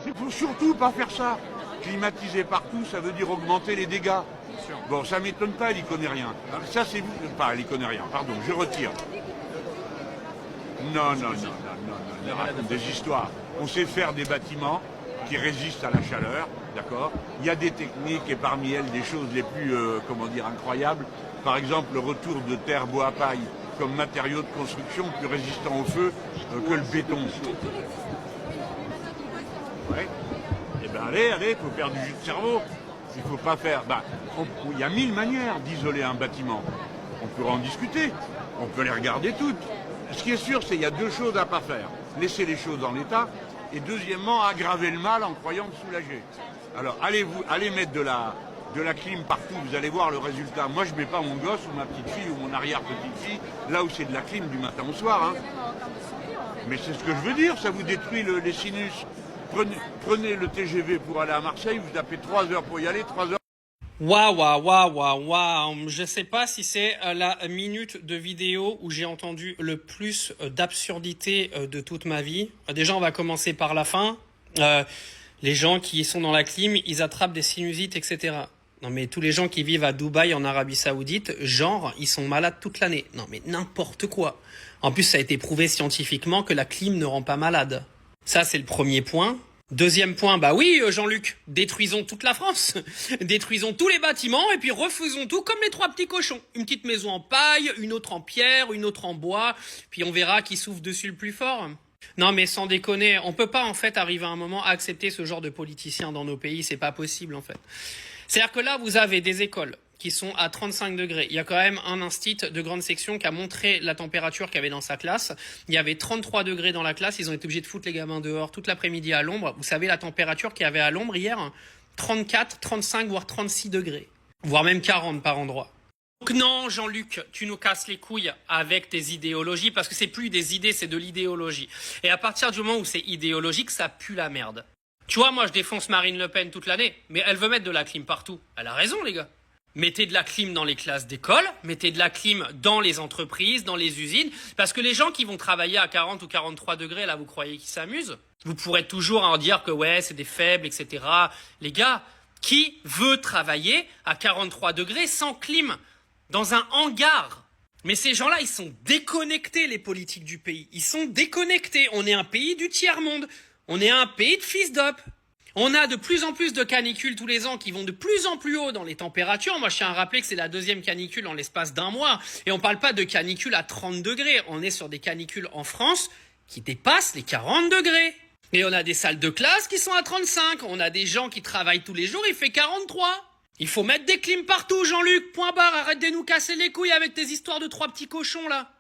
Il faut surtout pas faire ça. Climatiser partout, ça veut dire augmenter les dégâts. Bon, ça m'étonne pas, elle y connaît rien. Alors, ça, c'est vous. Pas, elle y connaît rien, pardon, je retire. Non, elle raconte des histoires. On sait faire des bâtiments qui résistent à la chaleur, d'accord. Il y a des techniques et parmi elles des choses les plus, incroyables. Par exemple, le retour de terre, bois, paille comme matériau de construction plus résistant au feu que le béton. Ouais. Eh bien, allez, faut faire du jus de cerveau. Il faut pas faire. Il y a 1000 manières d'isoler un bâtiment. On pourra en discuter. On peut les regarder toutes. Ce qui est sûr, c'est qu'il y a deux choses à pas faire. Laisser les choses en l'état. Et deuxièmement, aggraver le mal en croyant le soulager. Alors, allez mettre de la clim partout, vous allez voir le résultat. Moi, je mets pas mon gosse ou ma petite fille ou mon arrière-petite-fille là où c'est de la clim du matin au soir. Hein. Mais c'est ce que je veux dire, ça vous détruit les sinus. Prenez le TGV pour aller à Marseille, vous tapez 3 heures pour y aller, 3 heures. Waouh. Je sais pas si c'est la minute de vidéo où j'ai entendu le plus d'absurdité de toute ma vie. Déjà, on va commencer par la fin. Les gens qui sont dans la clim, ils attrapent des sinusites, etc. Non mais tous les gens qui vivent à Dubaï, en Arabie Saoudite, genre, ils sont malades toute l'année. Non mais n'importe quoi. En plus, ça a été prouvé scientifiquement que la clim ne rend pas malade. Ça, c'est le premier point. Deuxième point, bah oui, Jean-Luc, détruisons toute la France. Détruisons tous les bâtiments et puis refaisons tout comme les 3 petits cochons. Une petite maison en paille, une autre en pierre, une autre en bois, puis on verra qui souffle dessus le plus fort. Non mais sans déconner, on peut pas en fait arriver à un moment à accepter ce genre de politiciens dans nos pays, c'est pas possible en fait. C'est-à-dire que là, vous avez des écoles qui sont à 35 degrés. Il y a quand même un institut de grande section qui a montré la température qu'il y avait dans sa classe. Il y avait 33 degrés dans la classe. Ils ont été obligés de foutre les gamins dehors toute l'après-midi à l'ombre. Vous savez la température qu'il y avait à l'ombre hier? 34, 35, voire 36 degrés. Voire même 40 par endroit. Donc non, Jean-Luc, tu nous casses les couilles avec tes idéologies parce que c'est plus des idées, c'est de l'idéologie. Et à partir du moment où c'est idéologique, ça pue la merde. Tu vois, moi je défonce Marine Le Pen toute l'année, mais elle veut mettre de la clim partout. Elle a raison, les gars. Mettez de la clim dans les classes d'école, mettez de la clim dans les entreprises, dans les usines, parce que les gens qui vont travailler à 40 ou 43 degrés, là, vous croyez qu'ils s'amusent? Vous pourrez toujours en dire que ouais, c'est des faibles, etc. Les gars, qui veut travailler à 43 degrés sans clim dans un hangar? Mais ces gens-là, ils sont déconnectés, les politiques du pays. Ils sont déconnectés. On est un pays du tiers-monde. On est un pays de fils d'up. On a de plus en plus de canicules tous les ans qui vont de plus en plus haut dans les températures. Moi, je tiens à rappeler que c'est la 2e canicule en l'espace d'1 mois. Et on parle pas de canicules à 30 degrés. On est sur des canicules en France qui dépassent les 40 degrés. Et on a des salles de classe qui sont à 35. On a des gens qui travaillent tous les jours, il fait 43. Il faut mettre des clims partout, Jean-Luc. Point barre, arrête de nous casser les couilles avec tes histoires de 3 petits cochons, là.